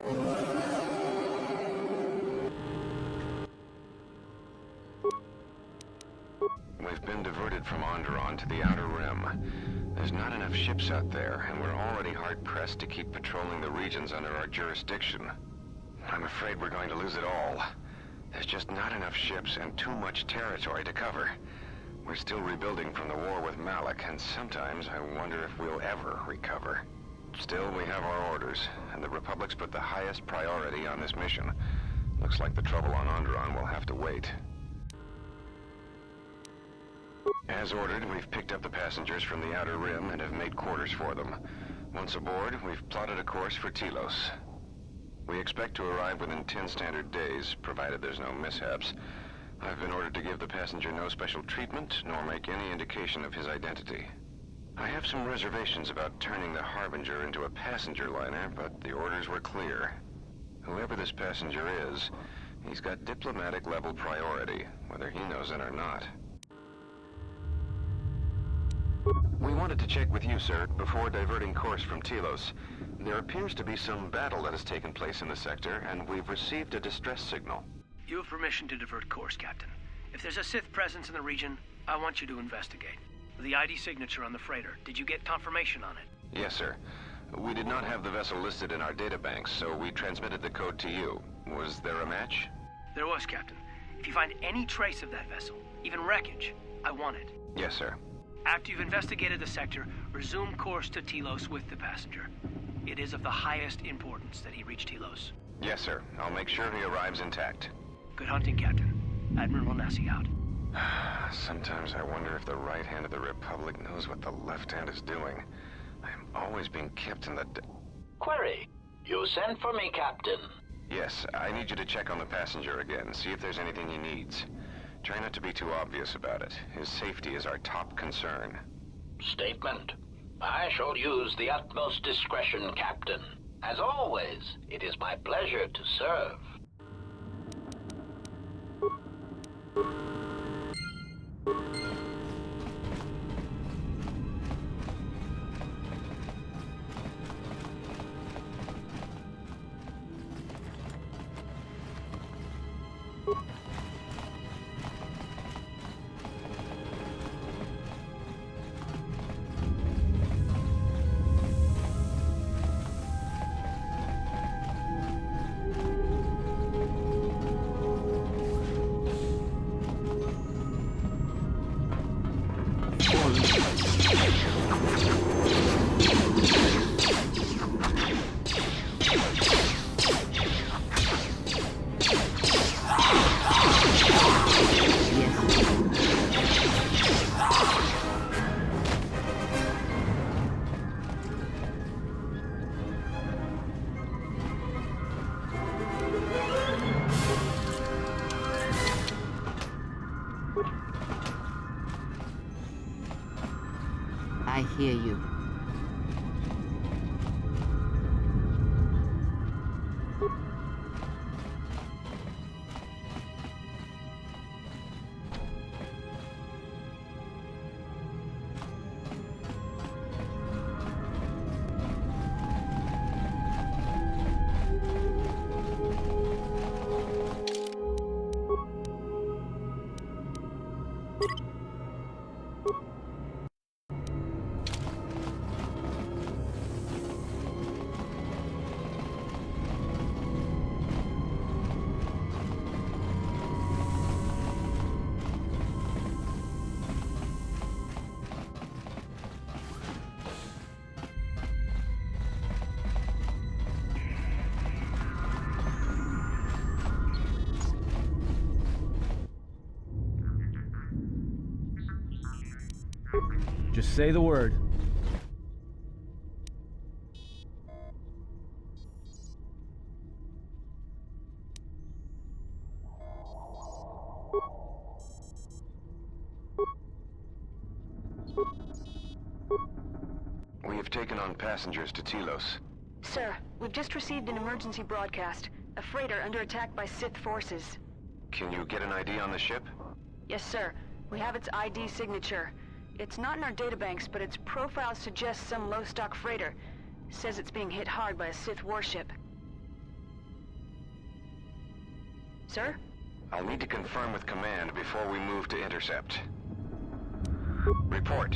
We've been diverted from Onderon to the Outer Rim. There's not enough ships out there, and we're already hard-pressed to keep patrolling the regions under our jurisdiction. I'm afraid we're going to lose it all. There's just not enough ships and too much territory to cover. We're still rebuilding from the war with Malak, and sometimes I wonder if we'll ever recover. Still, we have our orders, and the Republic's put the highest priority on this mission. Looks like the trouble on Onderon will have to wait. As ordered, we've picked up the passengers from the Outer Rim and have made quarters for them. Once aboard, we've plotted a course for Telos. We expect to arrive within 10 standard days, provided there's no mishaps. I've been ordered to give the passenger no special treatment, nor make any indication of his identity. I have some reservations about turning the Harbinger into a passenger liner, but the orders were clear. Whoever this passenger is, he's got diplomatic level priority, whether he knows it or not. We wanted to check with you, sir, before diverting course from Telos. There appears to be some battle that has taken place in the sector, and we've received a distress signal. You have permission to divert course, Captain. If there's a Sith presence in the region, I want you to investigate. The ID signature on the freighter, did you get confirmation on it? Yes, sir. We did not have the vessel listed in our databanks, so we transmitted the code to you. Was there a match? There was, Captain. If you find any trace of that vessel, even wreckage, I want it. Yes, sir. After you've investigated the sector, resume course to Telos with the passenger. It is of the highest importance that he reach Telos. Yes, sir. I'll make sure he arrives intact. Good hunting, Captain. Admiral Onasi out. Sometimes I wonder if the right hand of the Republic knows what the left hand is doing. I'm always being kept in the... Query. You sent for me, Captain. Yes, I need you to check on the passenger again, see if there's anything he needs. Try not to be too obvious about it. His safety is our top concern. Statement. I shall use the utmost discretion, Captain. As always, it is my pleasure to serve. I hear you. Just say the word. We have taken on passengers to Telos. Sir, we've just received an emergency broadcast. A freighter under attack by Sith forces. Can you get an ID on the ship? Yes, sir. We have its ID signature. It's not in our databanks, but its profile suggests some low-stock freighter. Says it's being hit hard by a Sith warship. Sir? I'll need to confirm with command before we move to intercept. Report.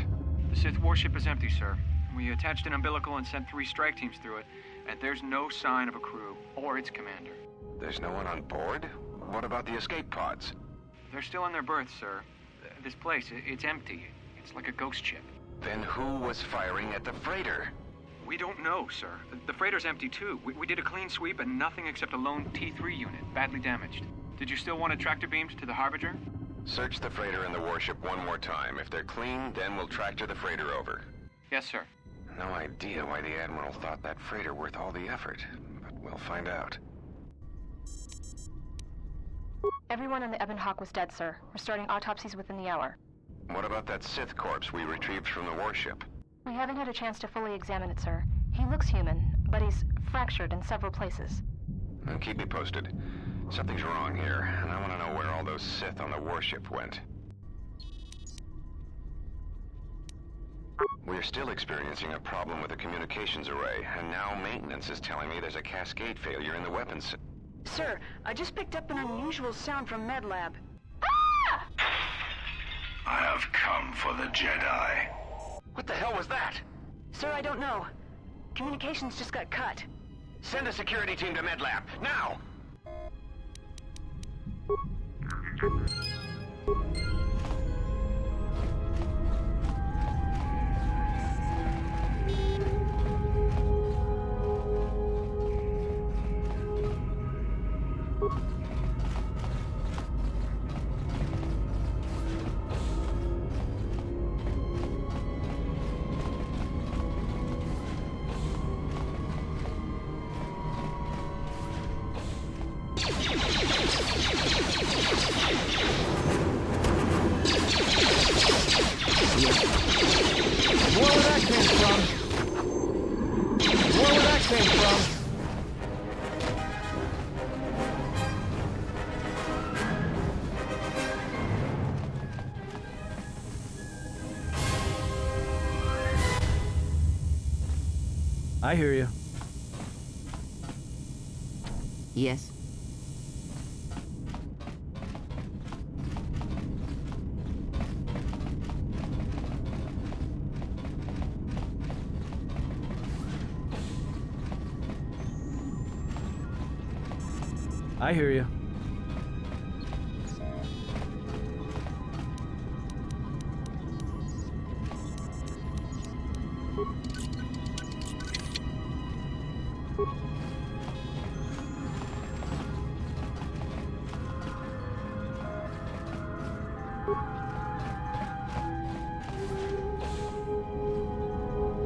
The Sith warship is empty, sir. We attached an umbilical and sent 3 strike teams through it, and there's no sign of a crew or its commander. There's no one on board? What about the escape pods? They're still in their berths, sir. This place, it's empty. It's like a ghost ship. Then who was firing at the freighter? We don't know, sir. The freighter's empty, too. We did a clean sweep and nothing except a lone T3 unit, badly damaged. Did you still want tractor beams to the Harbinger? Search the freighter and the warship one more time. If they're clean, then we'll tractor the freighter over. Yes, sir. No idea why the Admiral thought that freighter worth all the effort, but we'll find out. Everyone on the Ebon Hawk was dead, sir. We're starting autopsies within the hour. What about that Sith corpse we retrieved from the warship? We haven't had a chance to fully examine it, sir. He looks human, but he's fractured in several places. Then keep me posted. Something's wrong here, and I want to know where all those Sith on the warship went. We're still experiencing a problem with the communications array, and now maintenance is telling me there's a cascade failure in the weapons. Sir, I just picked up an unusual sound from MedLab. I have come for the Jedi. What the hell was that? Sir, I don't know. Communications just got cut. Send a security team to MedLab, now! I hear you. Yes. I hear you.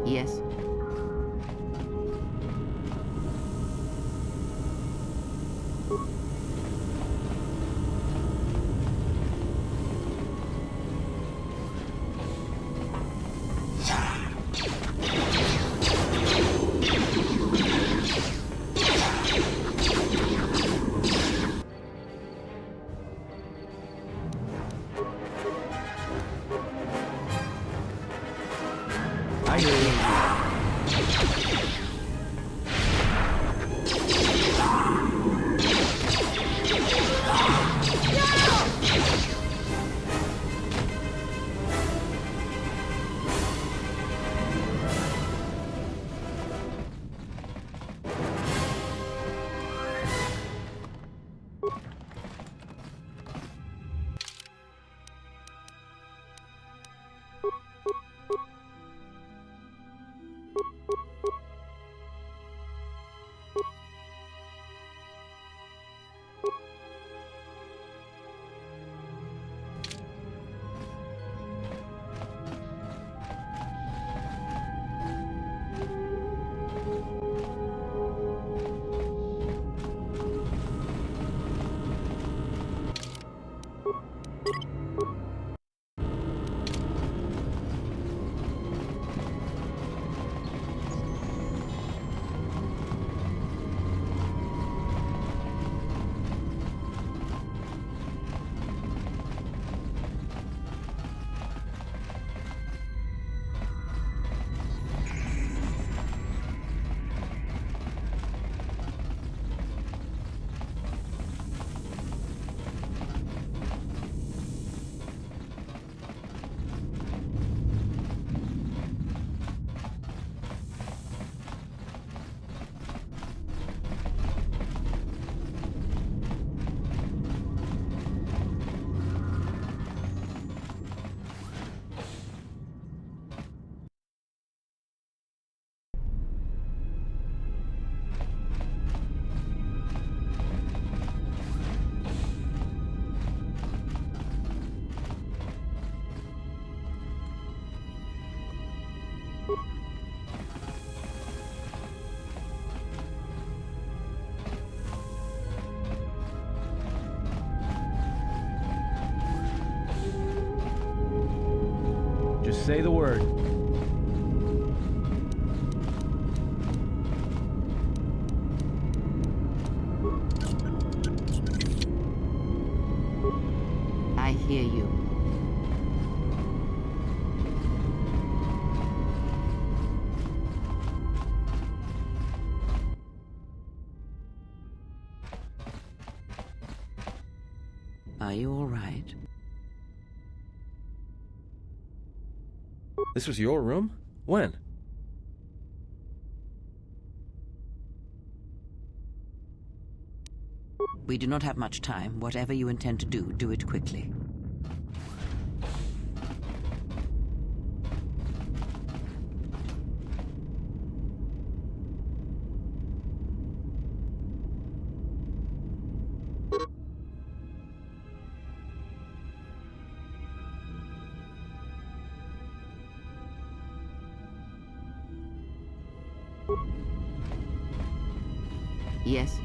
Yes. Just say the word. I hear you. Are you all right? This was your room? When? We do not have much time. Whatever you intend to do, do it quickly. Yes.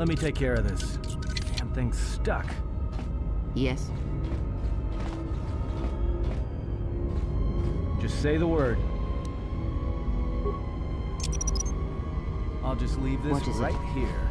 Let me take care of this. Damn thing's stuck. Yes. Just say the word. I'll just leave this What is it? right here.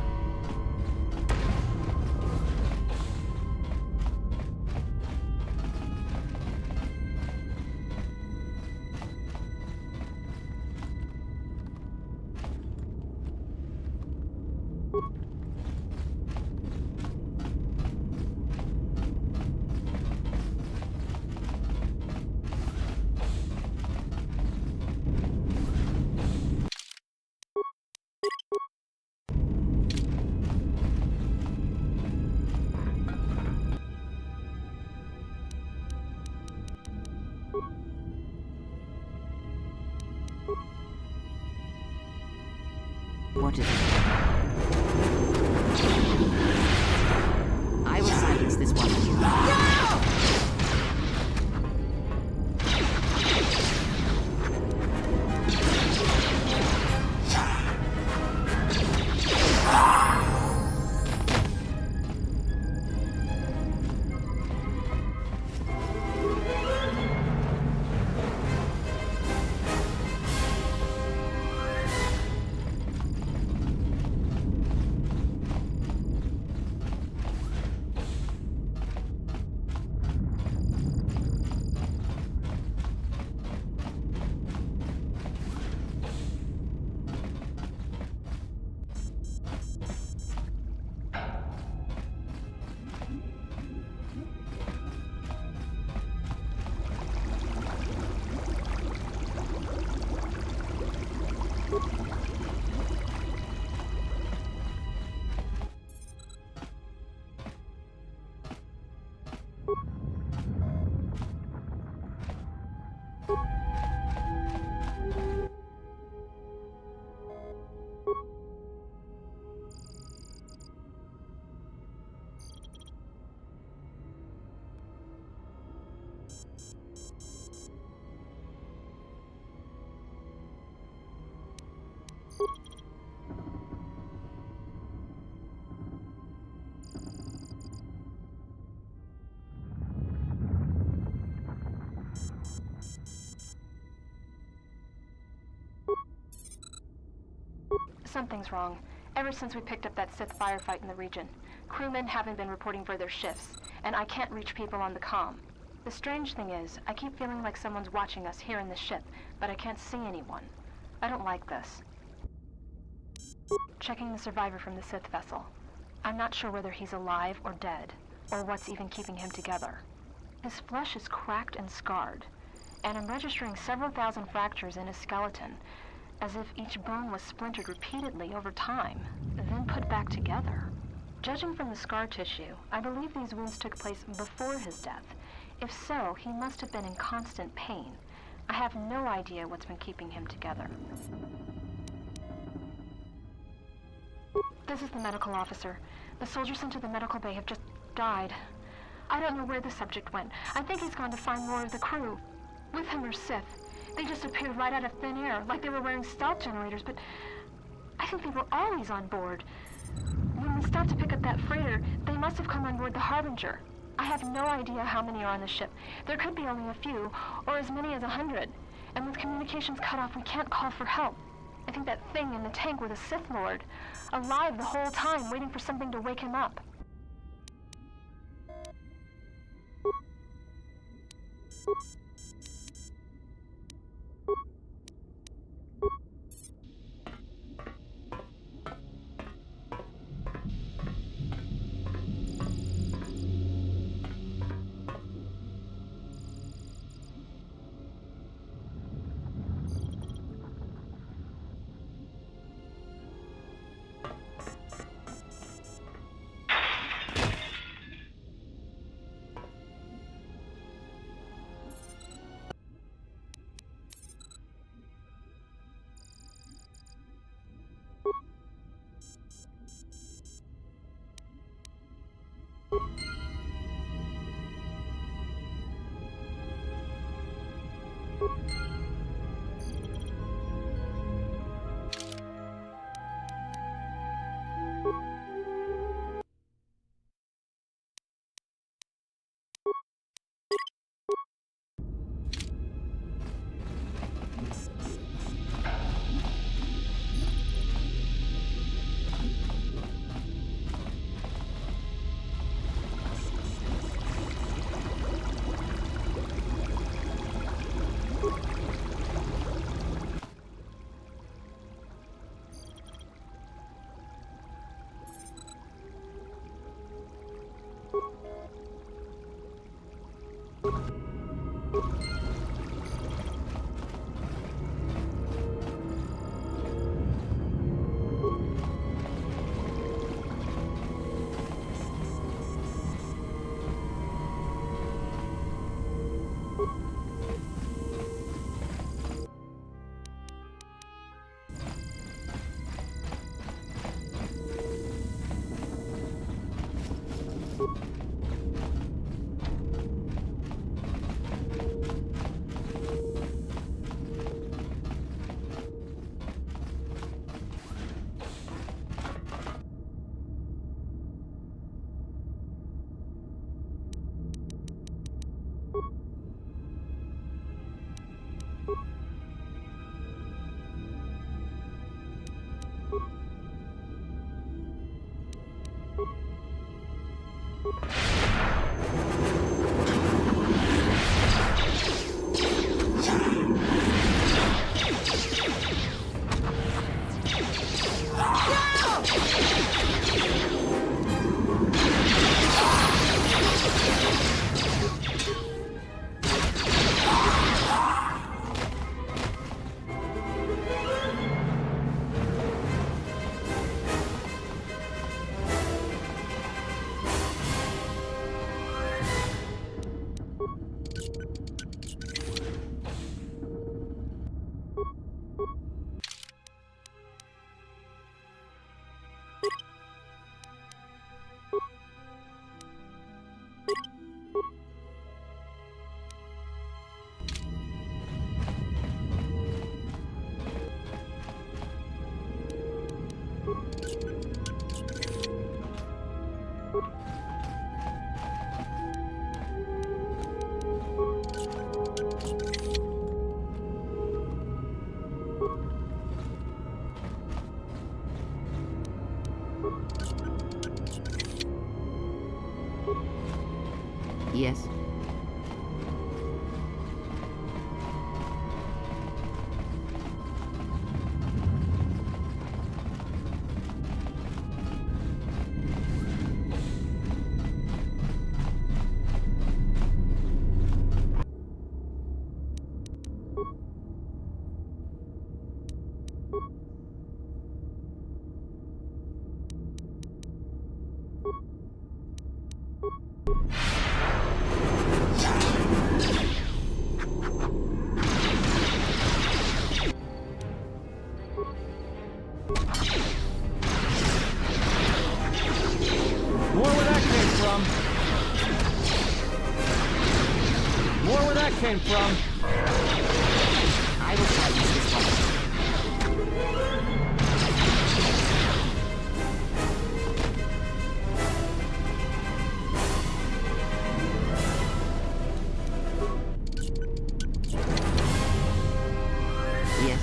Something's wrong. Ever since we picked up that Sith firefight in the region, crewmen haven't been reporting for their shifts, and I can't reach people on the comm. The strange thing is, I keep feeling like someone's watching us here in the ship, but I can't see anyone. I don't like this. Checking the survivor from the Sith vessel. I'm not sure whether he's alive or dead, or what's even keeping him together. His flesh is cracked and scarred, and I'm registering several thousand fractures in his skeleton, as if each bone was splintered repeatedly over time, then put back together. Judging from the scar tissue, I believe these wounds took place before his death. If so, he must have been in constant pain. I have no idea what's been keeping him together. This is the medical officer. The soldiers sent to the medical bay have just died. I don't know where the subject went. I think he's gone to find more of the crew. With him are Sith. They just appeared right out of thin air, like they were wearing stealth generators, but I think they were always on board. When we stopped to pick up that freighter, they must have come on board the Harbinger. I have no idea how many are on the ship. There could be only a few, or as many as 100. And with communications cut off, we can't call for help. I think that thing in the tank was a Sith Lord, alive the whole time, waiting for something to wake him up. Yes. Came from. I will silence this one. Yes.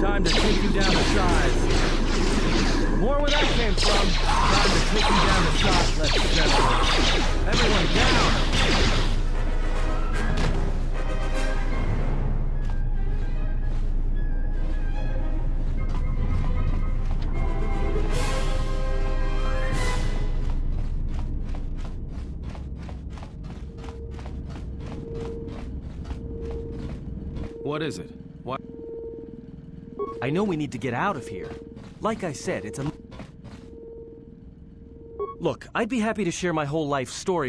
Time to take you down the sides. More where that came from. Time to take you down the sides. Let's settle. Everyone down. What is it? What? I know we need to get out of here. Like I said, it's a... Look, I'd be happy to share my whole life story.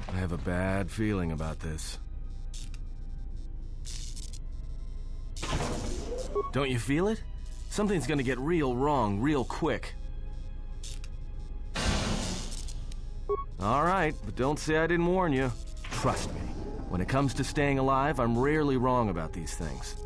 I have a bad feeling about this. Don't you feel it? Something's gonna get real wrong real quick. All right, but don't say I didn't warn you. Trust me, when it comes to staying alive, I'm rarely wrong about these things.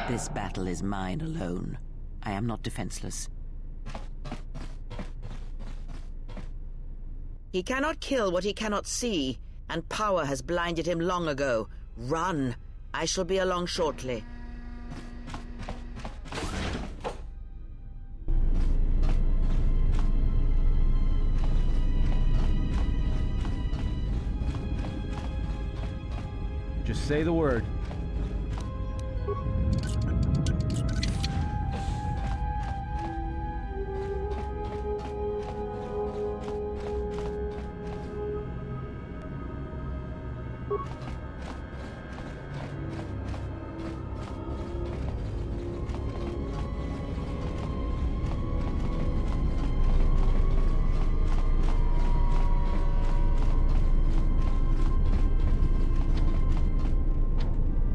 This battle is mine alone. I am not defenseless. He cannot kill what he cannot see, and power has blinded him long ago. Run! I shall be along shortly. Just say the word.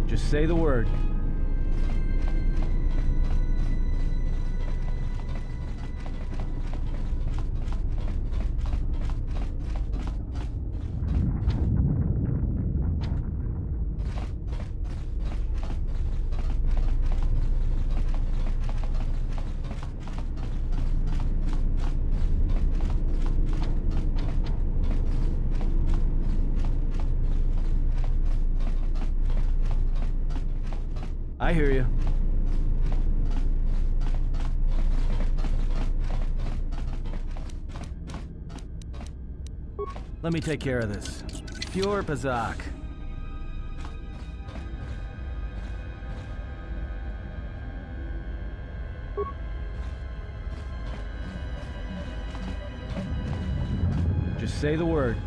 Just say the word. I hear you. Let me take care of this. Pure Pazak. Just say the word.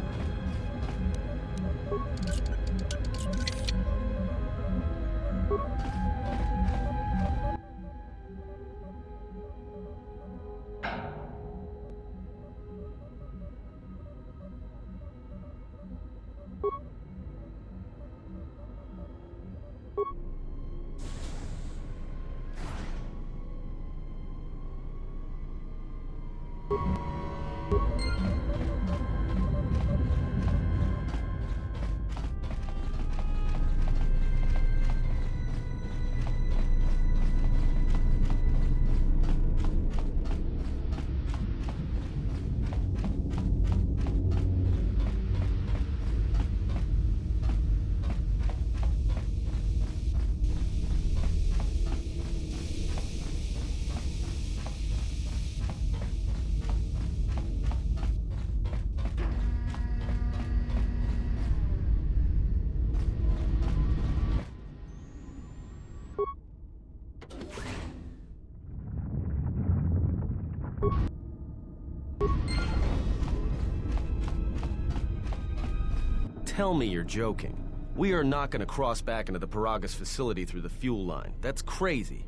Tell me you're joking. We are not going to cross back into the Paragas facility through the fuel line. That's crazy.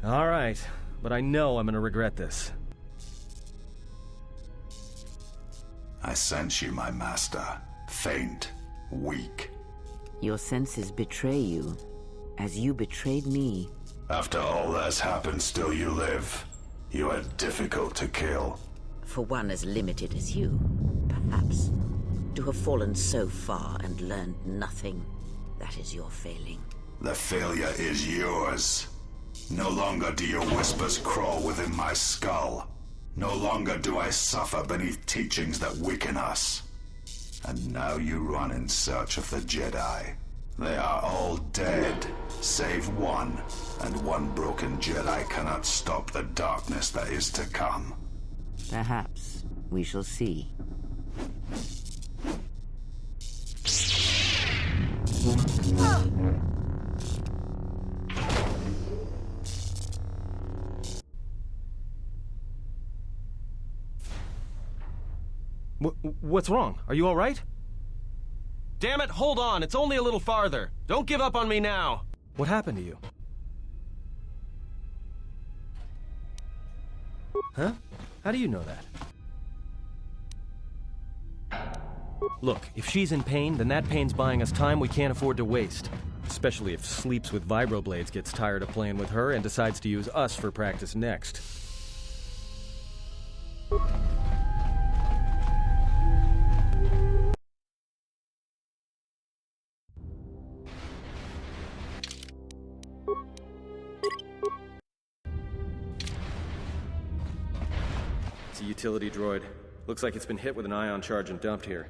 All right, but I know I'm going to regret this. I sense you, my master. Faint, weak. Your senses betray you, as you betrayed me. After all that's happened, still you live. You are difficult to kill. For one as limited as you, perhaps. To have fallen so far and learned nothing, that is your failing. The failure is yours. No longer do your whispers crawl within my skull. No longer do I suffer beneath teachings that weaken us. And now you run in search of the Jedi. They are all dead, save one, and one broken Jedi cannot stop the darkness that is to come. Perhaps we shall see. What's wrong? Are you all right? Damn it, hold on. It's only a little farther. Don't give up on me now. What happened to you? Huh? How do you know that? Look, if she's in pain, then that pain's buying us time we can't afford to waste. Especially if Sleeps with Vibroblades gets tired of playing with her and decides to use us for practice next. It's a utility droid. Looks like it's been hit with an ion charge and dumped here.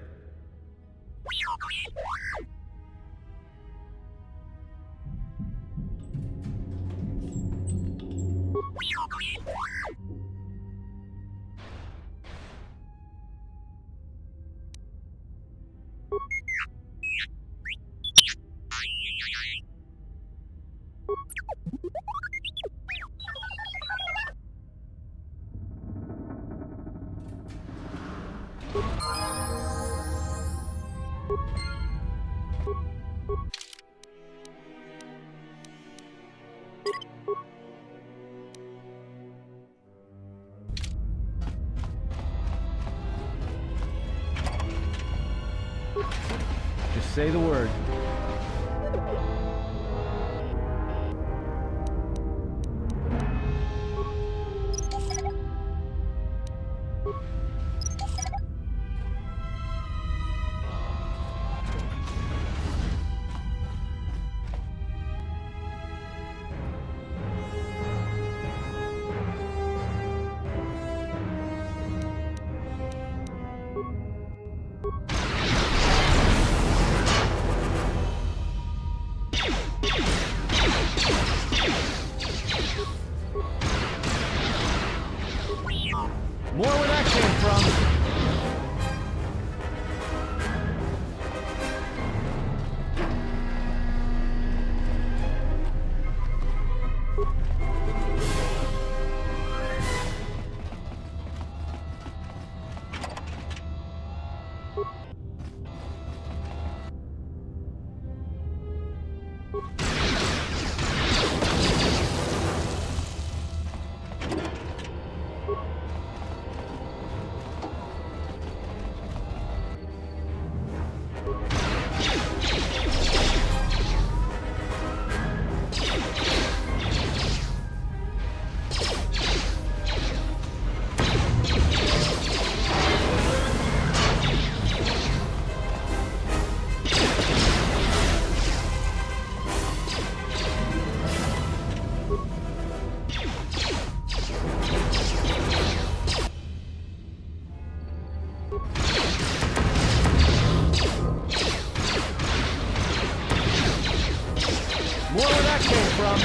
Just say the word. More where that came from. More where that came from.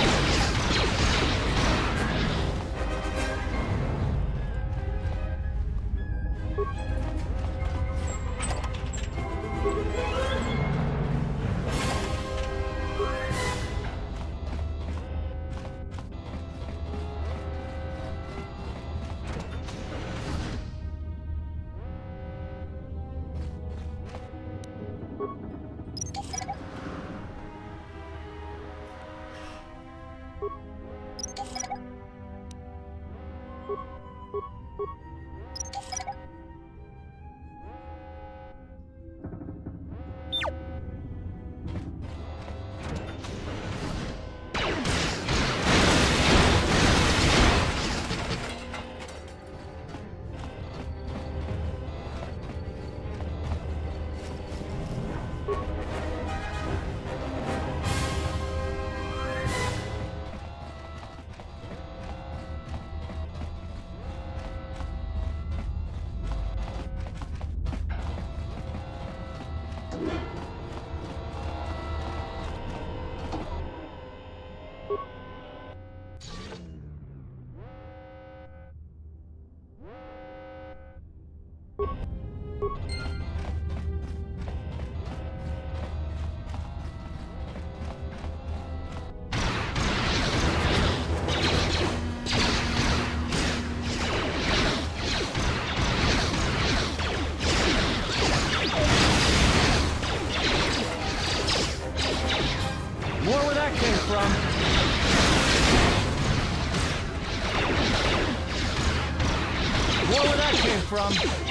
from?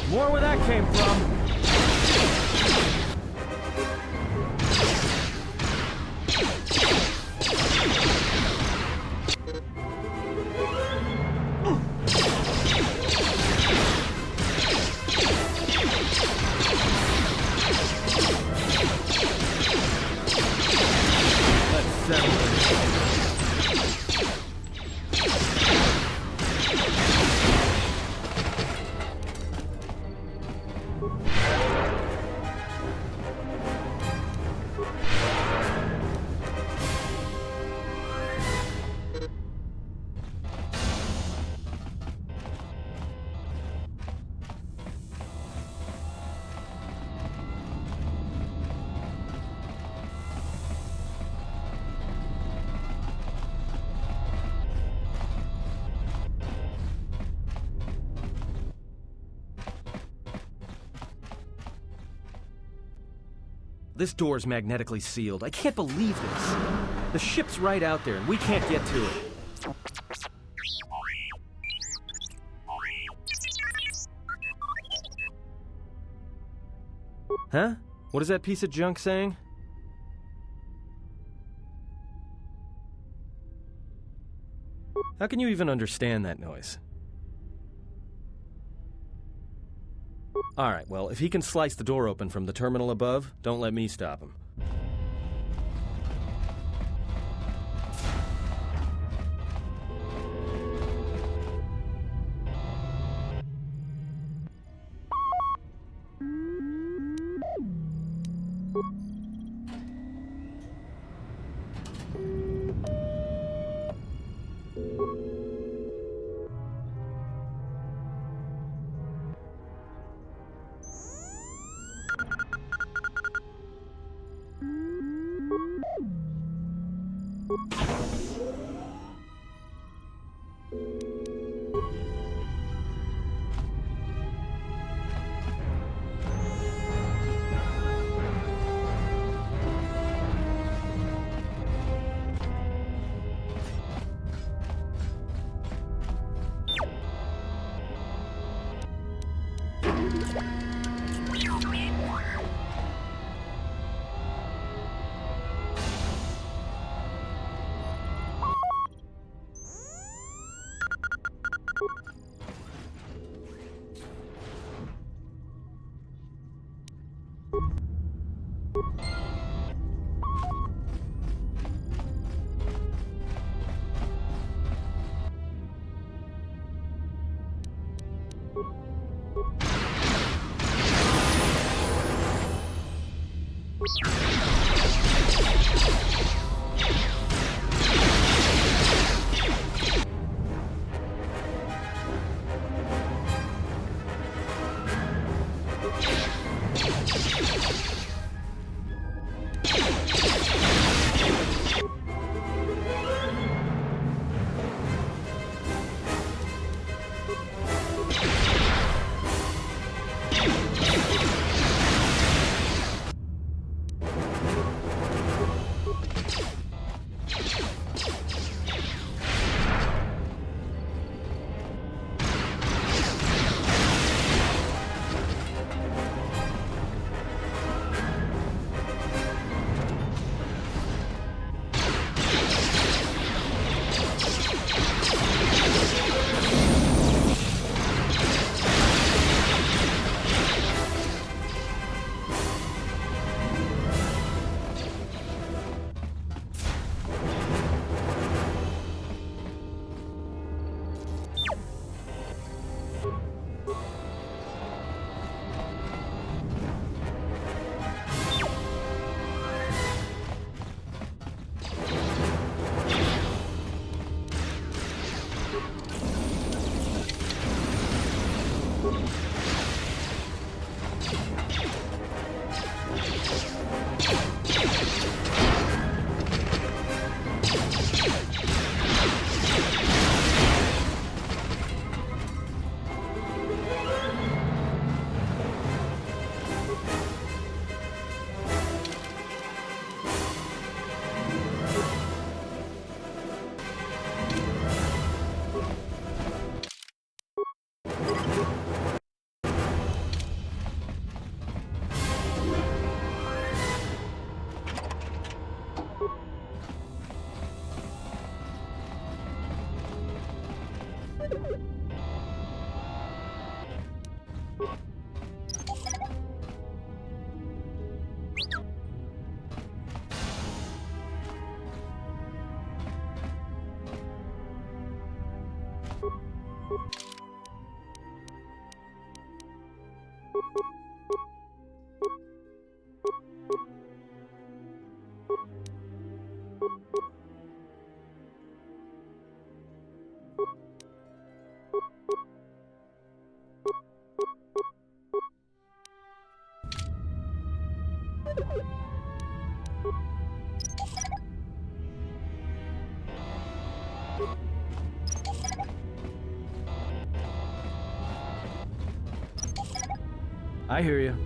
More where that came from. This door's magnetically sealed. I can't believe this. The ship's right out there, and we can't get to it. Huh? What is that piece of junk saying? How can you even understand that noise? Alright, well, if he can slice the door open from the terminal above, don't let me stop him. I hear you.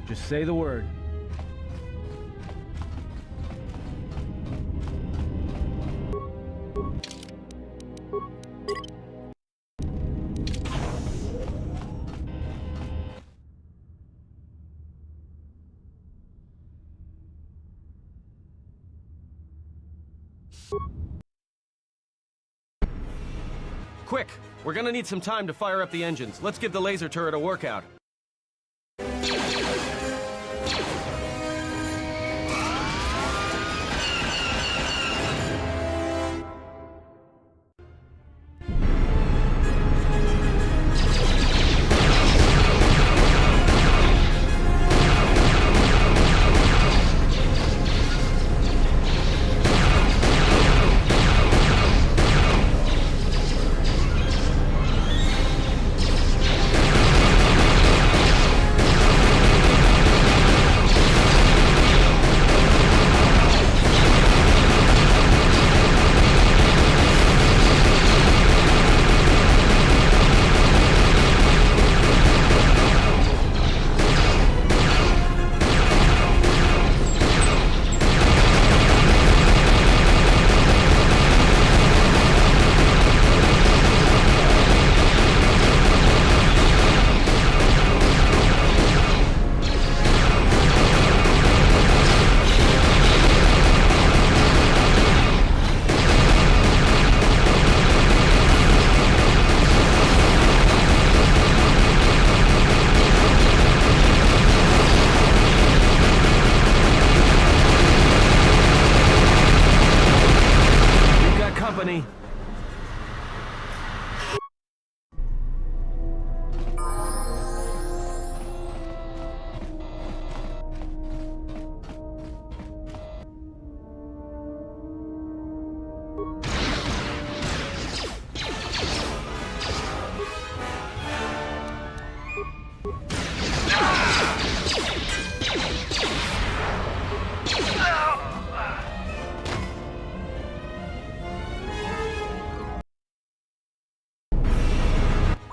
Just say the word. Quick! We're gonna need some time to fire up the engines. Let's give the laser turret a workout. Company.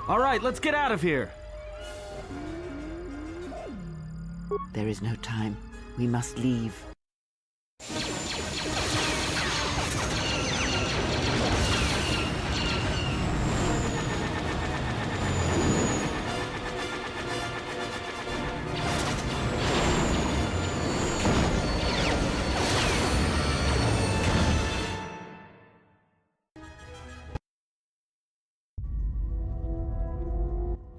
All right, let's get out of here. There is no time. We must leave.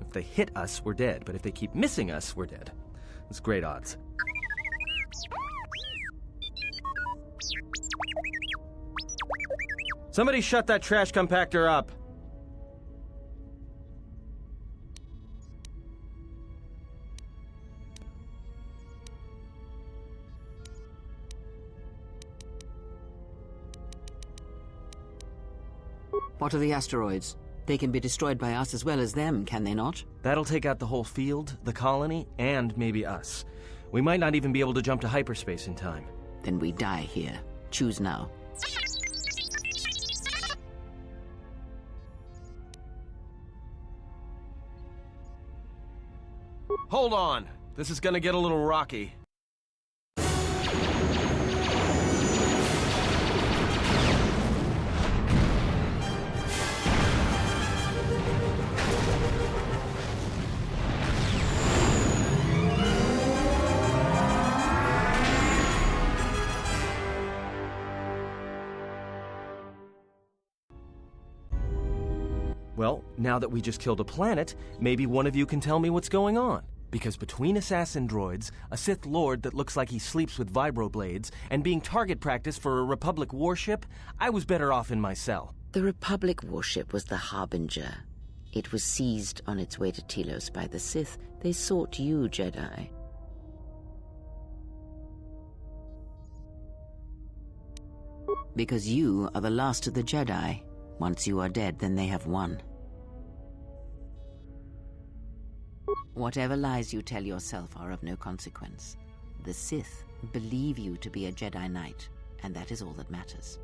If they hit us, we're dead, but if they keep missing us, we're dead. It's great odds. Somebody shut that trash compactor up. What are the asteroids? They can be destroyed by us as well as them, can they not? That'll take out the whole field, the colony, and maybe us. We might not even be able to jump to hyperspace in time. Then we die here. Choose now. Hold on. This is gonna get a little rocky. Well, now that we just killed a planet, maybe one of you can tell me what's going on. Because between assassin droids, a Sith Lord that looks like he sleeps with vibroblades, and being target practice for a Republic warship, I was better off in my cell. The Republic warship was the Harbinger. It was seized on its way to Telos by the Sith. They sought you, Jedi. Because you are the last of the Jedi. Once you are dead, then they have won. Whatever lies you tell yourself are of no consequence. The Sith believe you to be a Jedi Knight, and that is all that matters.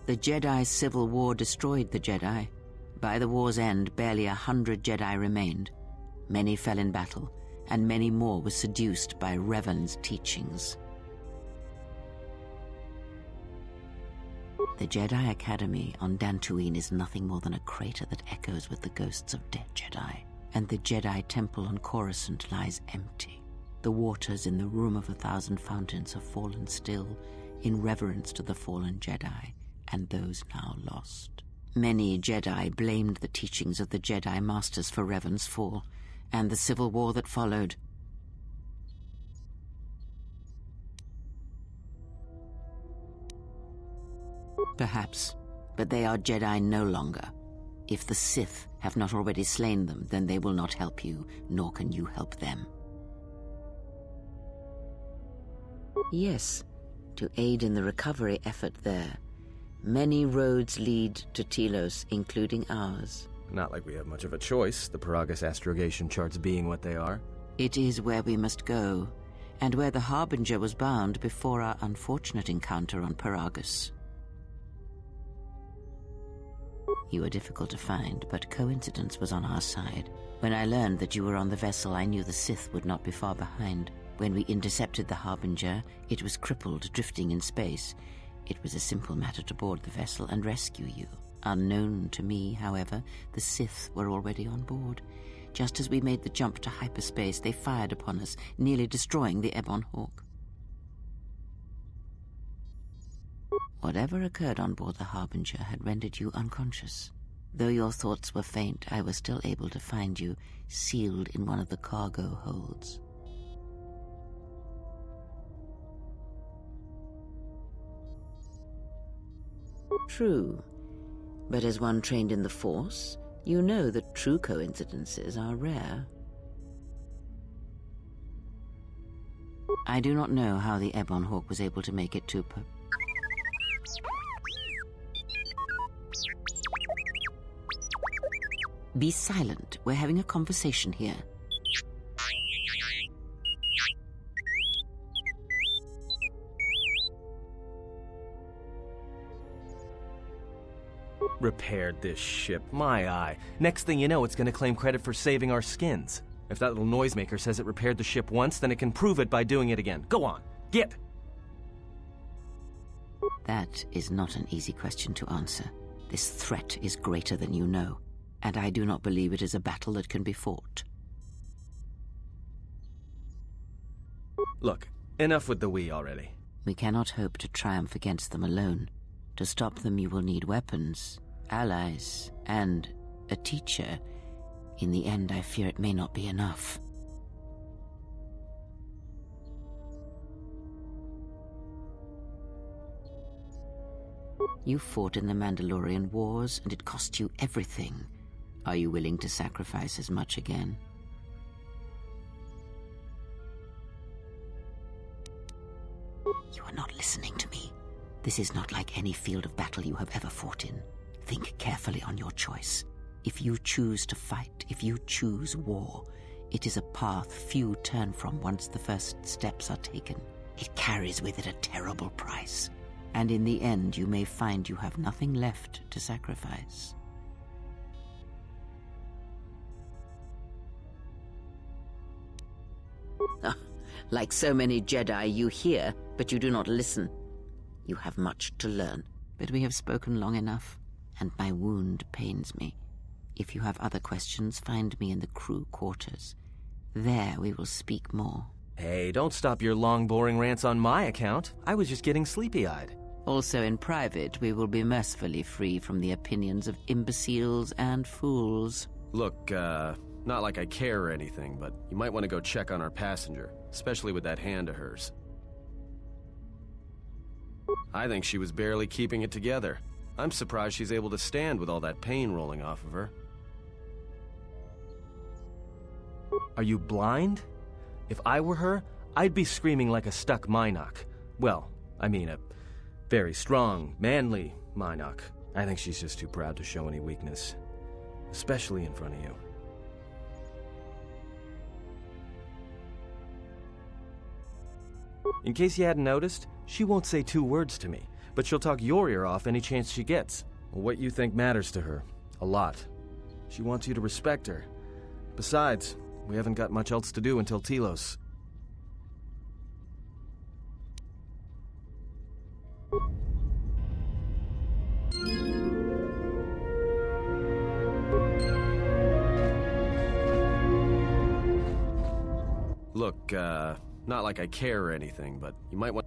The Jedi Civil War destroyed the Jedi. By the war's end, barely 100 Jedi remained. Many fell in battle, and many more were seduced by Revan's teachings. The Jedi Academy on Dantooine is nothing more than a crater that echoes with the ghosts of dead Jedi. And the Jedi Temple on Coruscant lies empty. The waters in the Room of 1,000 Fountains have fallen still in reverence to the fallen Jedi and those now lost. Many Jedi blamed the teachings of the Jedi Masters for Revan's fall and the civil war that followed. Perhaps, but they are Jedi no longer. If the Sith have not already slain them, then they will not help you, nor can you help them. Yes, to aid in the recovery effort there. Many roads lead to Telos, including ours. Not like we have much of a choice, the Paragus astrogation charts being what they are. It is where we must go, and where the Harbinger was bound before our unfortunate encounter on Paragus. You were difficult to find, but coincidence was on our side. When I learned that you were on the vessel, I knew the Sith would not be far behind. When we intercepted the Harbinger, it was crippled, drifting in space. It was a simple matter to board the vessel and rescue you. Unknown to me, however, the Sith were already on board. Just as we made the jump to hyperspace, they fired upon us, nearly destroying the Ebon Hawk. Whatever occurred on board the Harbinger had rendered you unconscious. Though your thoughts were faint, I was still able to find you, sealed in one of the cargo holds. True, but as one trained in the Force, you know that true coincidences are rare. I do not know how the Ebon Hawk was able to make it to Be silent. We're having a conversation here. Repaired this ship, my eye. Next thing you know, it's gonna claim credit for saving our skins. If that little noisemaker says it repaired the ship once, then it can prove it by doing it again. Go on, get! That is not an easy question to answer. This threat is greater than you know, and I do not believe it is a battle that can be fought. Look, enough with the we already. We cannot hope to triumph against them alone. To stop them, you will need weapons, allies, and a teacher. In the end, I fear it may not be enough. You fought in the Mandalorian Wars, and it cost you everything. Are you willing to sacrifice as much again? You are not listening to me. This is not like any field of battle you have ever fought in. Think carefully on your choice. If you choose to fight, if you choose war, it is a path few turn from once the first steps are taken. It carries with it a terrible price. And in the end, you may find you have nothing left to sacrifice. Like so many Jedi, you hear, but you do not listen. You have much to learn, but we have spoken long enough, and my wound pains me. If you have other questions, find me in the crew quarters. There we will speak more. Hey, don't stop your long, boring rants on my account. I was just getting sleepy-eyed. Also in private, we will be mercifully free from the opinions of imbeciles and fools. Look, not like I care or anything, but you might want to go check on our passenger, especially with that hand of hers. I think she was barely keeping it together. I'm surprised she's able to stand with all that pain rolling off of her. Are you blind? If I were her, I'd be screaming like a stuck Minoc. Well, I mean a very strong, manly Minoc. I think she's just too proud to show any weakness. Especially in front of you. In case you hadn't noticed, she won't say 2 words to me, but she'll talk your ear off any chance she gets. What you think matters to her. A lot. She wants you to respect her. Besides, we haven't got much else to do until Telos. Look, not like I care or anything, but you might want...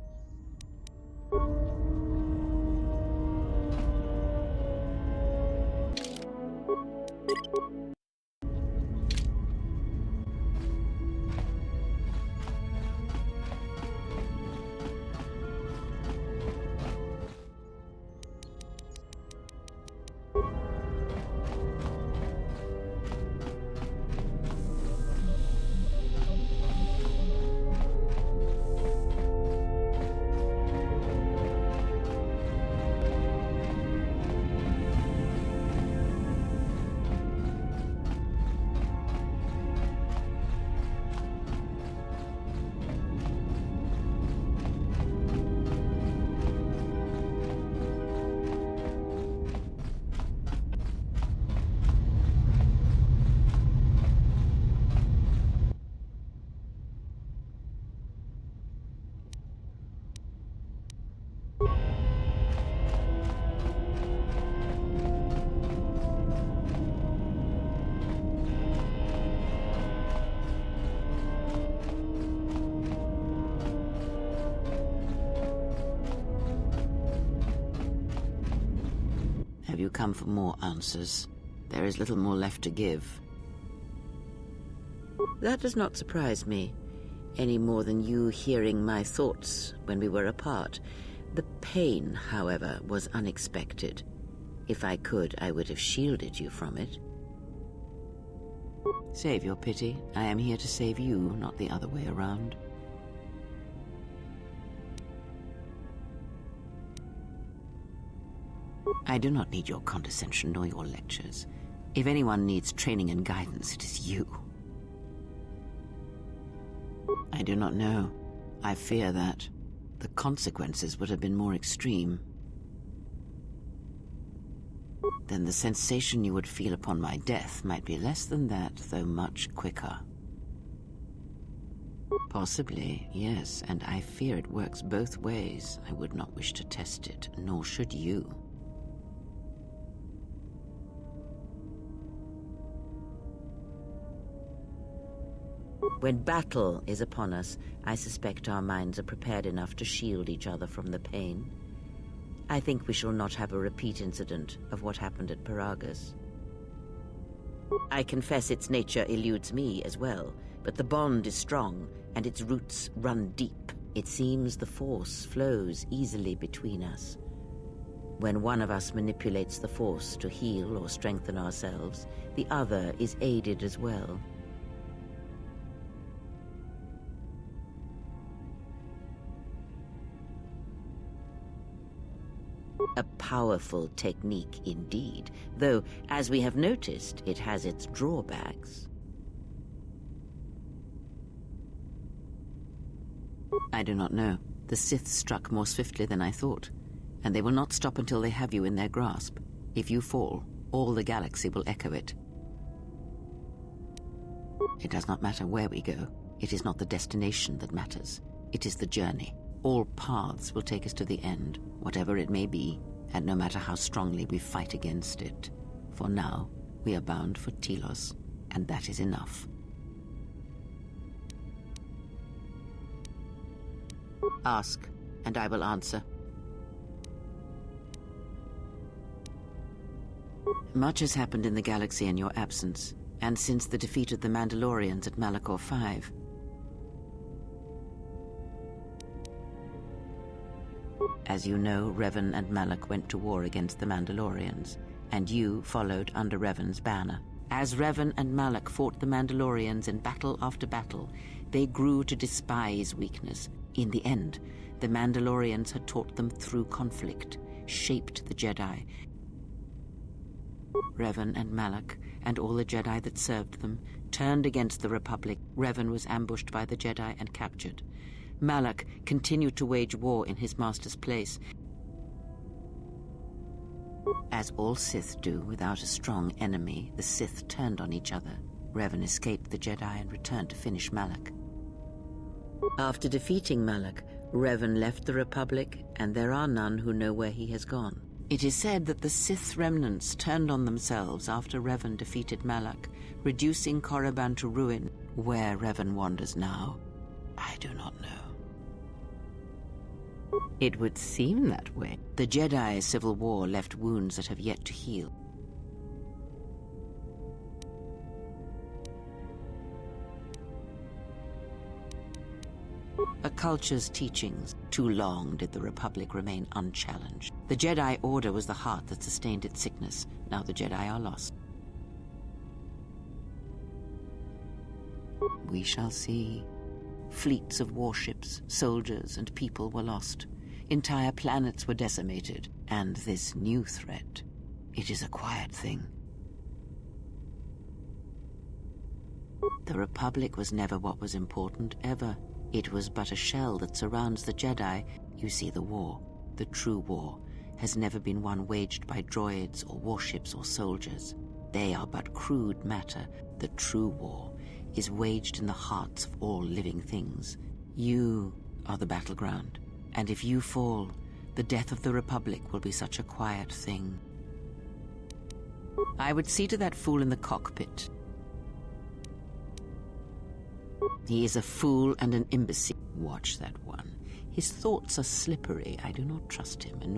Have you come for more answers? There is little more left to give. That does not surprise me, any more than you hearing my thoughts when we were apart. The pain, however, was unexpected. If I could, I would have shielded you from it. Save your pity. I am here to save you, not the other way around. I do not need your condescension nor your lectures. If anyone needs training and guidance, it is you. I do not know. I fear that the consequences would have been more extreme. Then the sensation you would feel upon my death might be less than that, though much quicker. Possibly, yes, and I fear it works both ways. I would not wish to test it, nor should you. When battle is upon us, I suspect our minds are prepared enough to shield each other from the pain. I think we shall not have a repeat incident of what happened at Paragus. I confess its nature eludes me as well, but the bond is strong, and its roots run deep. It seems the Force flows easily between us. When one of us manipulates the Force to heal or strengthen ourselves, the other is aided as well. A powerful technique indeed, though, as we have noticed, it has its drawbacks. I do not know. The Sith struck more swiftly than I thought, and they will not stop until they have you in their grasp. If you fall, all the galaxy will echo it. It does not matter where we go. It is not the destination that matters. It is the journey. All paths will take us to the end, whatever it may be, and no matter how strongly we fight against it. For now, we are bound for Telos, and that is enough. Ask, and I will answer. Much has happened in the galaxy in your absence, and since the defeat of the Mandalorians at Malachor 5. As you know, Revan and Malak went to war against the Mandalorians, and you followed under Revan's banner. As Revan and Malak fought the Mandalorians in battle after battle, they grew to despise weakness. In the end, the Mandalorians had taught them through conflict, shaped the Jedi. Revan and Malak, and all the Jedi that served them, turned against the Republic. Revan was ambushed by the Jedi and captured. Malak continued to wage war in his master's place, as all Sith do without a strong enemy. The Sith turned on each other. Revan escaped the Jedi and returned to finish Malak. After defeating Malak, Revan left the Republic, and there are none who know where he has gone. It is said that the Sith remnants turned on themselves after Revan defeated Malak, reducing Korriban to ruin. Where Revan wanders now, I do not know. It would seem that way. The Jedi civil war left wounds that have yet to heal. A culture's teachings. Too long did the Republic remain unchallenged. The Jedi Order was the heart that sustained its sickness. Now the Jedi are lost. We shall see. Fleets of warships, soldiers, and people were lost. Entire planets were decimated. And this new threat, it is a quiet thing. The Republic was never what was important, ever. It was but a shell that surrounds the Jedi. You see, the war, the true war, has never been one waged by droids or warships or soldiers. They are but crude matter. The true war is waged in the hearts of all living things. You are the battleground, and if you fall, the death of the Republic will be such a quiet thing. I would see to that fool in the cockpit. He is a fool and an imbecile. Watch that one. His thoughts are slippery. I do not trust him, and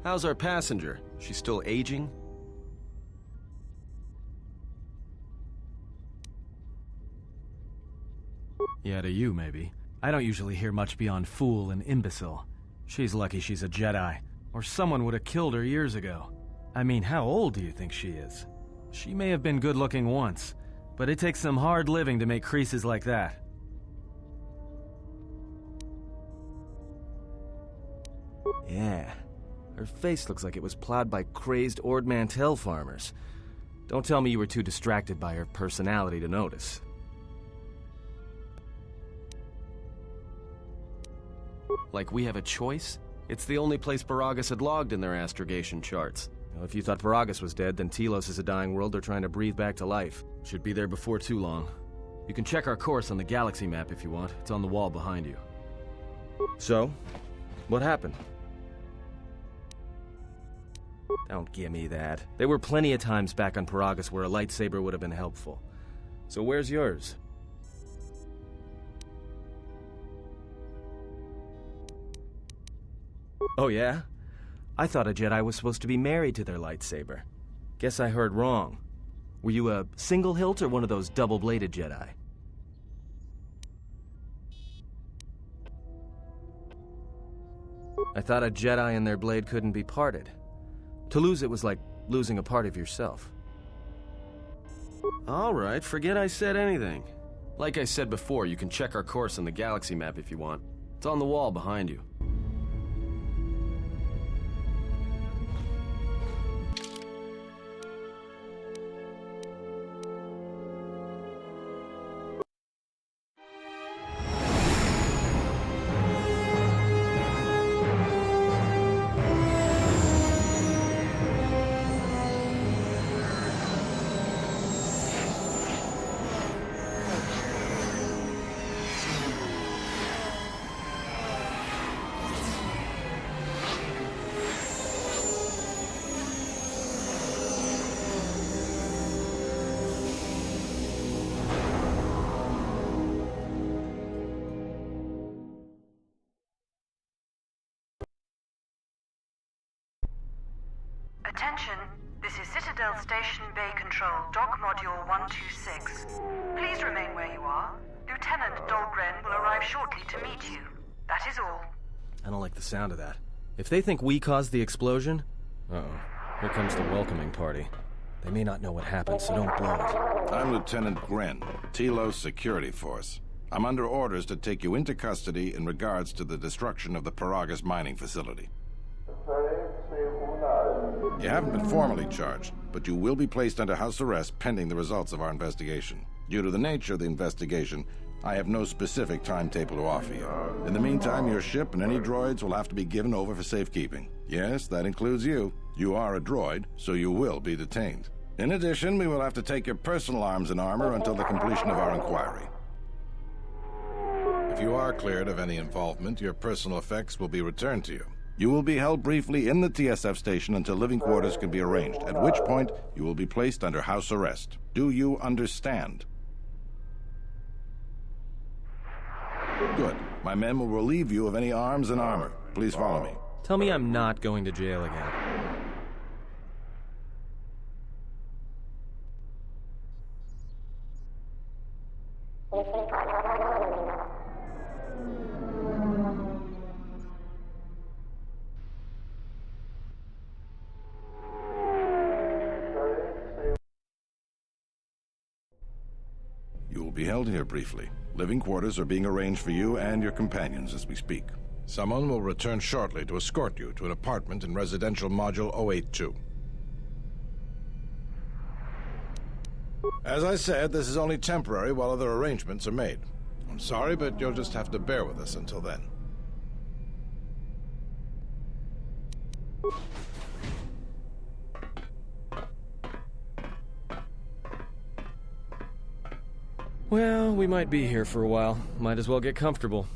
How's our passenger? She's still aging? Yeah, to you, maybe. I don't usually hear much beyond fool and imbecile. She's lucky she's a Jedi, or someone would have killed her years ago. I mean, how old do you think she is? She may have been good-looking once, but it takes some hard living to make creases like that. Yeah, her face looks like it was plowed by crazed Ord Mantell farmers. Don't tell me you were too distracted by her personality to notice. Like we have a choice? It's the only place Baragas had logged in their astrogation charts. Well, if you thought Baragas was dead, then Telos is a dying world they're trying to breathe back to life. Should be there before too long. You can check our course on the galaxy map if you want. It's on the wall behind you. So, what happened? Don't give me that. There were plenty of times back on Baragas where a lightsaber would have been helpful. So where's yours? Oh yeah? I thought a Jedi was supposed to be married to their lightsaber. Guess I heard wrong. Were you a single hilt or one of those double-bladed Jedi? I thought a Jedi and their blade couldn't be parted. To lose it was like losing a part of yourself. Alright, forget I said anything. Like I said before, you can check our course on the galaxy map if you want. It's on the wall behind you. Attention, this is Citadel Station Bay Control, Dock Module 126. Please remain where you are. Lieutenant Dahlgren will arrive shortly to meet you. That is all. I don't like the sound of that. If they think we caused the explosion... Uh-oh. Here comes the welcoming party. They may not know what happened, so don't blow it. I'm Lieutenant Gren, Telos Security Force. I'm under orders to take you into custody in regards to the destruction of the Paragas mining facility. You haven't been formally charged, but you will be placed under house arrest pending the results of our investigation. Due to the nature of the investigation, I have no specific timetable to offer you. In the meantime, your ship and any droids will have to be given over for safekeeping. Yes, that includes you. You are a droid, so you will be detained. In addition, we will have to take your personal arms and armor until the completion of our inquiry. If you are cleared of any involvement, your personal effects will be returned to you. You will be held briefly in the TSF station until living quarters can be arranged, at which point you will be placed under house arrest. Do you understand? Good. My men will relieve you of any arms and armor. Please follow me. Tell me I'm not going to jail again. You will be held here briefly. Living quarters are being arranged for you and your companions as we speak. Someone will return shortly to escort you to an apartment in Residential Module 082. As I said, this is only temporary while other arrangements are made. I'm sorry, but you'll just have to bear with us until then. Well, we might be here for a while. Might as well get comfortable.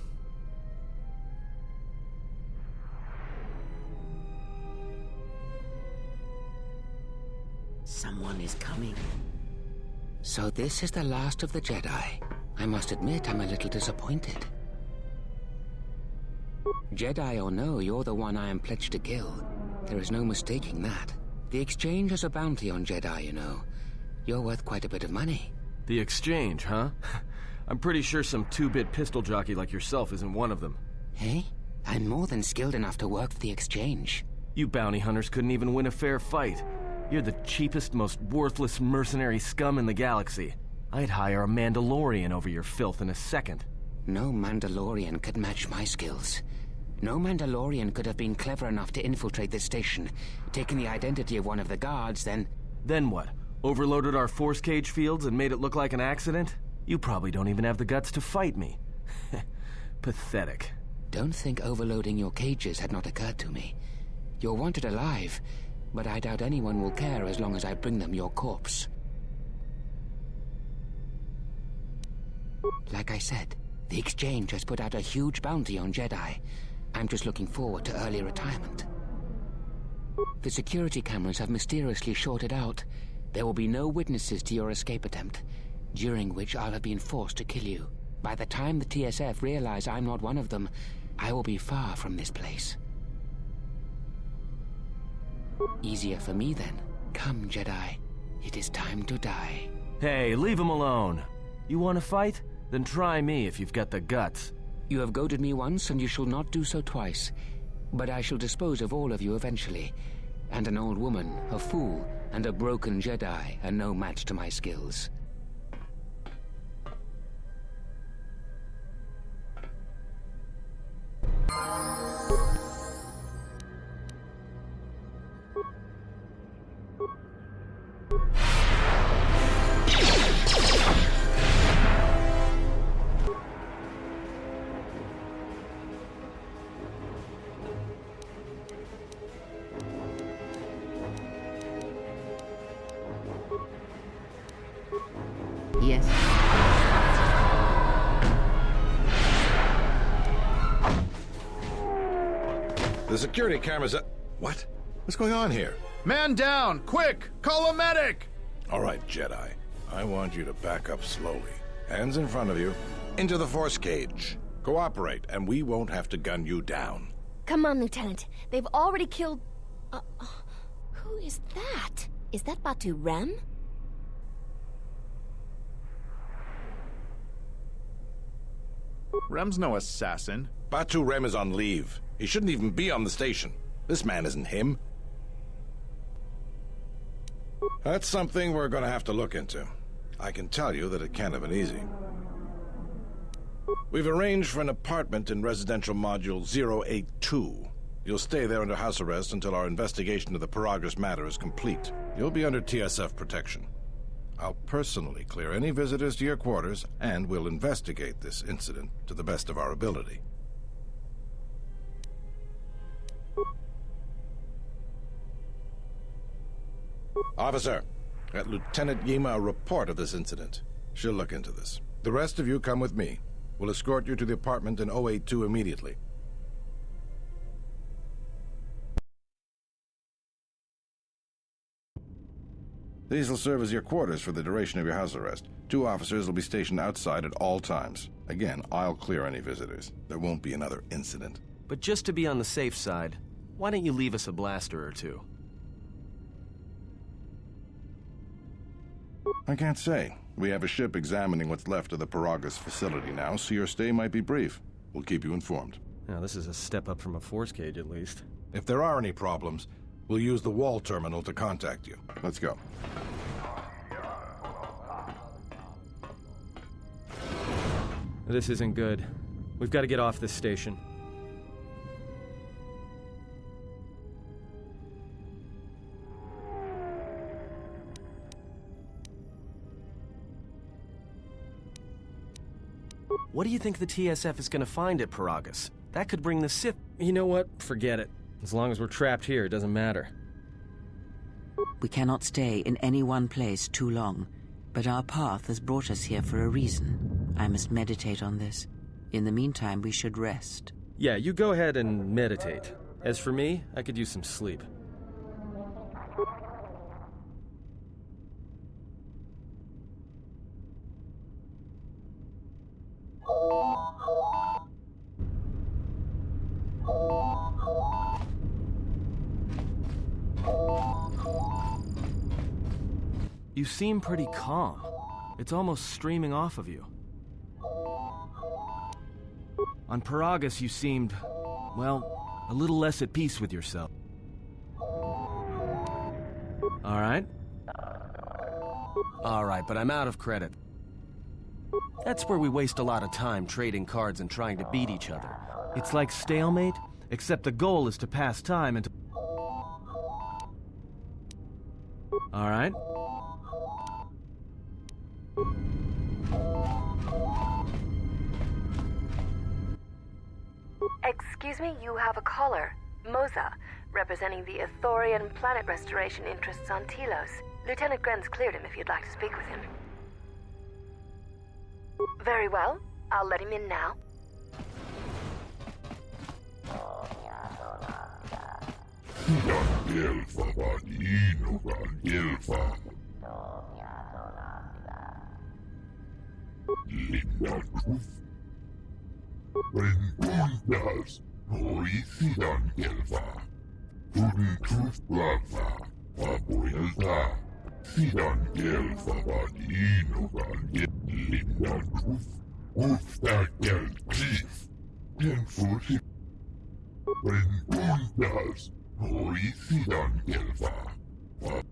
Someone is coming. So this is the last of the Jedi. I must admit, I'm a little disappointed. Jedi or no, you're the one I am pledged to kill. There is no mistaking that. The Exchange has a bounty on Jedi, you know. You're worth quite a bit of money. The Exchange, huh? I'm pretty sure some two-bit pistol jockey like yourself isn't one of them. Hey? I'm more than skilled enough to work for the Exchange. You bounty hunters couldn't even win a fair fight. You're the cheapest, most worthless mercenary scum in the galaxy. I'd hire a Mandalorian over your filth in a second. No Mandalorian could match my skills. No Mandalorian could have been clever enough to infiltrate this station, taken the identity of one of the guards, then... Then what? Overloaded our force cage fields and made it look like an accident? You probably don't even have the guts to fight me. Pathetic. Don't think overloading your cages had not occurred to me. You're wanted alive, but I doubt anyone will care as long as I bring them your corpse. Like I said, the Exchange has put out a huge bounty on Jedi. I'm just looking forward to early retirement. The security cameras have mysteriously shorted out. There will be no witnesses to your escape attempt, during which I'll have been forced to kill you. By the time the TSF realize I'm not one of them, I will be far from this place. Easier for me then. Come, Jedi. It is time to die. Hey, leave him alone. You want to fight? Then try me if you've got the guts. You have goaded me once, and you shall not do so twice. But I shall dispose of all of you eventually. And an old woman, a fool, and a broken Jedi are no match to my skills. Yes. The security cameras are... What? What's going on here? Man down! Quick! Call a medic! All right, Jedi. I want you to back up slowly. Hands in front of you. Into the force cage. Cooperate, and we won't have to gun you down. Come on, Lieutenant. They've already killed... Who Who is that? Is that Batu Rem? Rem's no assassin. Batu Rem is on leave. He shouldn't even be on the station. This man isn't him. That's something we're going to have to look into. I can tell you that it can't have been easy. We've arranged for an apartment in residential module 082. You'll stay there under house arrest until our investigation of the Paragus matter is complete. You'll be under TSF protection. I'll personally clear any visitors to your quarters, and we'll investigate this incident to the best of our ability. Officer, get Lieutenant Yima a report of this incident. She'll look into this. The rest of you come with me. We'll escort you to the apartment in 082 immediately. These will serve as your quarters for the duration of your house arrest. 2 officers will be stationed outside at all times. Again, I'll clear any visitors. There won't be another incident. But just to be on the safe side, why don't you leave us a blaster or 2? I can't say. We have a ship examining what's left of the Paragus facility now, so your stay might be brief. We'll keep you informed. Now, this is a step up from a force cage, at least. If there are any problems, we'll use the wall terminal to contact you. Let's go. This isn't good. We've got to get off this station. What do you think the TSF is going to find at Paragus? That could bring the Sith... You know what? Forget it. As long as we're trapped here, it doesn't matter. We cannot stay in any one place too long, but our path has brought us here for a reason. I must meditate on this. In the meantime, we should rest. Yeah, you go ahead and meditate. As for me, I could use some sleep. You seem pretty calm. It's almost streaming off of you. On Paragus, you seemed, well, a little less at peace with yourself. All right, but I'm out of credit. That's where we waste a lot of time trading cards and trying to beat each other. It's like stalemate, except the goal is to pass time and to... All right. Excuse me, you have a caller. Moza, representing the Ithorian planet restoration interests on Telos. Lieutenant Grenz cleared him if you'd like to speak with him. Very well. I'll let him in now. Rengundas, Hoisidan Gelva, Tudun Tuf Blava, Waboyelda, Sidan Gelva Vadinogan, Lindan Tuf, Ufta Gel Chief, Tenfusi, Rengundas, Hoisidan Gelva,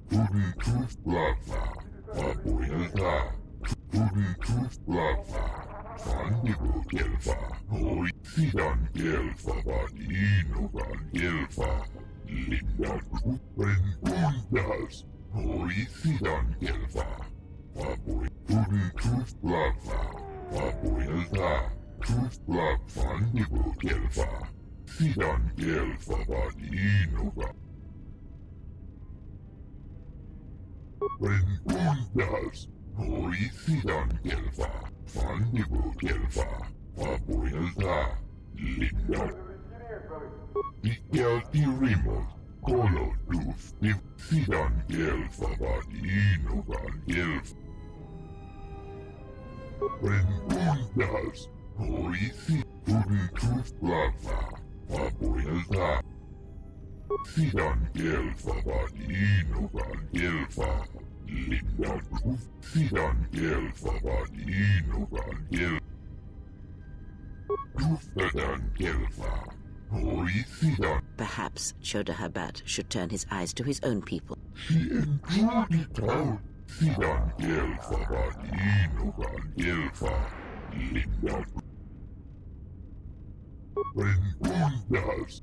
Tudun Tuf Blava, Waboyelda, Tudun Tuf Blava. Fandigo Gelfa, Hoi Sidan Gelfa, Vadinogan Gelfa, Linda Truppen Bundas, Hoi Sidan Gelfa, Waboy Tudun Tuf Blava, Waboyelda, Tuf Blav Fandigo Gelfa, Sidan Gelfa, Vadinogan. Bundas, Hoi Sidan Gelfa. Fandigo Gelfa, Waboyelda, Linda. Ikelti Rimos, Kolo Duf, Sidan Gelfa, Vadinogan Gelfa. Rengundas, Hoisi, Tudun Tuf Blava, Waboyelda. Sidan Gelfa Vadinogan Gelfa. Linda Truth. Sidan Gelfa Vadinogan Gelfa. Truthdadan Gelfa. Hoi Sidan. Perhaps Chodahabat should turn his eyes to his own people. She enjoyed it out. Sidan Gelfa Vadinogan Gelfa. Linda Truth.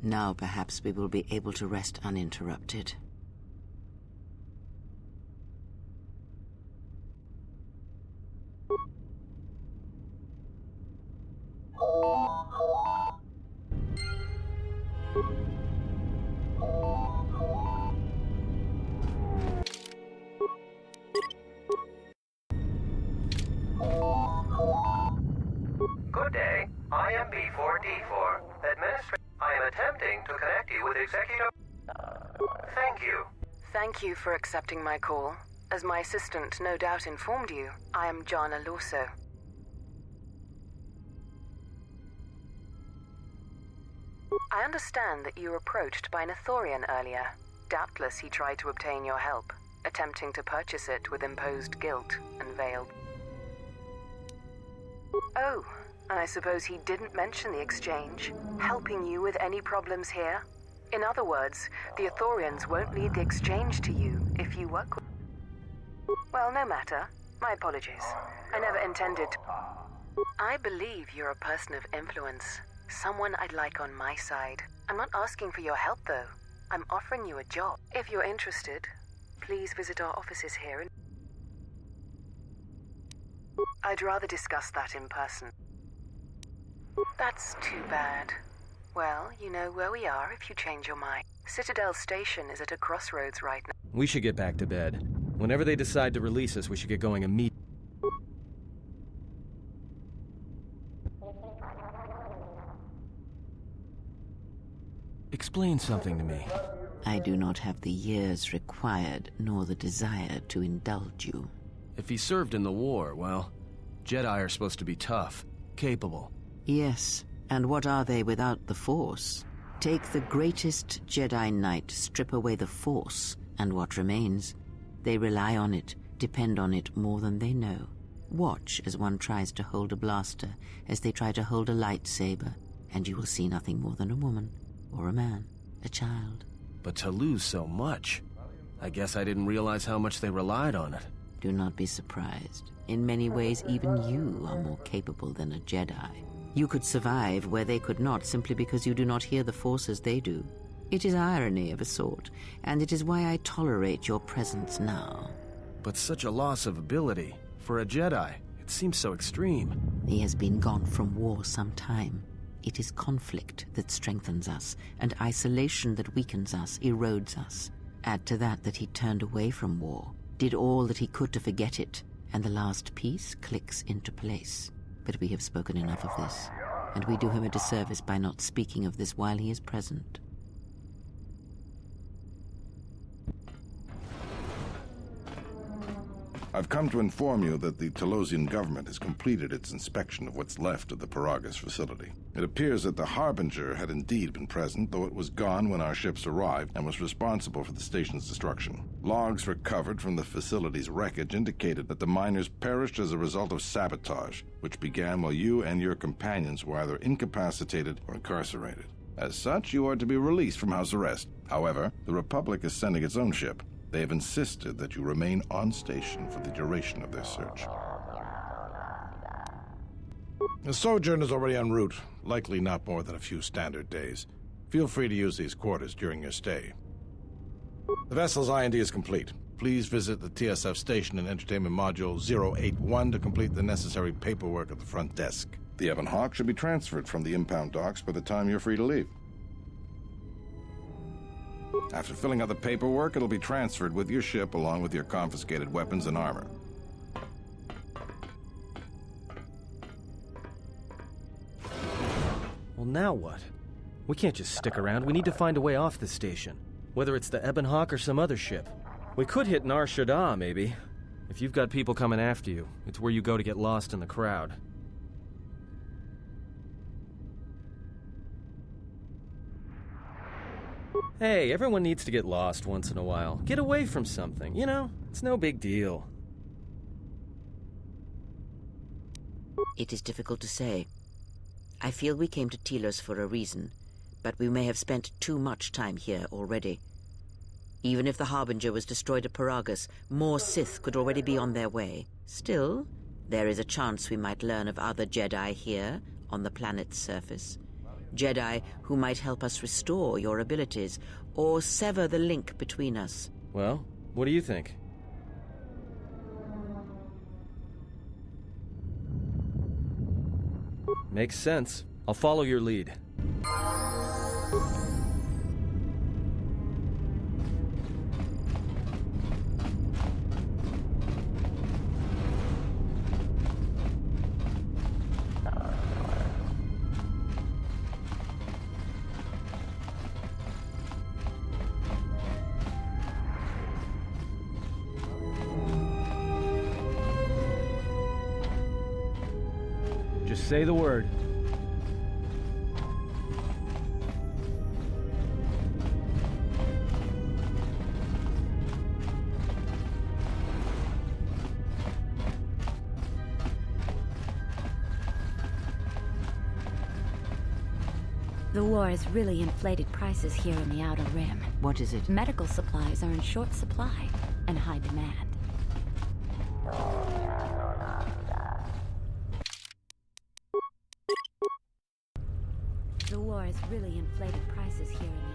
Now perhaps we will be able to rest uninterrupted. Good day. I am B4D4, Administrator. I am attempting to connect you with Executive... Thank you. Thank you for accepting my call. As my assistant no doubt informed you, I am Jana Lorso. I understand that you were approached by an Ithorian earlier. Doubtless he tried to obtain your help, attempting to purchase it with imposed guilt and veiled... Oh, and I suppose he didn't mention the exchange, helping you with any problems here? In other words, the Ithorians won't lead the exchange to you if you work with... Well, no matter. My apologies. I never intended to... I believe you're a person of influence. Someone I'd like on my side. I'm not asking for your help, though. I'm offering you a job. If you're interested, please visit our offices here in... I'd rather discuss that in person. That's too bad. Well, you know where we are if you change your mind. Citadel Station is at a crossroads right now. We should get back to bed. Whenever they decide to release us, we should get going immediately. Explain something to me. I do not have the years required, nor the desire to indulge you. If he served in the war, well, Jedi are supposed to be tough, capable. Yes, and what are they without the Force? Take the greatest Jedi Knight, strip away the Force, and what remains? They rely on it, depend on it more than they know. Watch as one tries to hold a blaster, as they try to hold a lightsaber, and you will see nothing more than a woman, or a man, a child. But to lose so much, I guess I didn't realize how much they relied on it. Do not be surprised. In many ways, even you are more capable than a Jedi. You could survive where they could not simply because you do not hear the Force as they do. It is irony of a sort, and it is why I tolerate your presence now. But such a loss of ability, for a Jedi, it seems so extreme. He has been gone from war some time. It is conflict that strengthens us, and isolation that weakens us, erodes us. Add to that he turned away from war, did all that he could to forget it, and the last piece clicks into place. But we have spoken enough of this, and we do him a disservice by not speaking of this while he is present. I've come to inform you that the Telosian government has completed its inspection of what's left of the Paragus facility. It appears that the Harbinger had indeed been present, though it was gone when our ships arrived and was responsible for the station's destruction. Logs recovered from the facility's wreckage indicated that the miners perished as a result of sabotage, which began while you and your companions were either incapacitated or incarcerated. As such, you are to be released from house arrest. However, the Republic is sending its own ship. They have insisted that you remain on station for the duration of their search. The sojourn is already en route, likely not more than a few standard days. Feel free to use these quarters during your stay. The vessel's IND is complete. Please visit the TSF station in Entertainment Module 081 to complete the necessary paperwork at the front desk. The Ebon Hawk should be transferred from the impound docks by the time you're free to leave. After filling out the paperwork, it'll be transferred with your ship along with your confiscated weapons and armor. Well, now what? We can't just stick around. We need to find a way off the station. Whether it's the Ebon Hawk or some other ship. We could hit Nar Shaddaa, maybe. If you've got people coming after you, it's where you go to get lost in the crowd. Hey, everyone needs to get lost once in a while. Get away from something, you know? It's no big deal. It is difficult to say. I feel we came to Telos for a reason, but we may have spent too much time here already. Even if the Harbinger was destroyed at Paragus, more Sith could already be on their way. Still, there is a chance we might learn of other Jedi here, on the planet's surface. Jedi who might help us restore your abilities, or sever the link between us. Well, what do you think? Makes sense. I'll follow your lead. Just say the word. The war has really inflated prices here in the Outer Rim. What is it? Medical supplies are in short supply and high demand. The war has really inflated prices here in the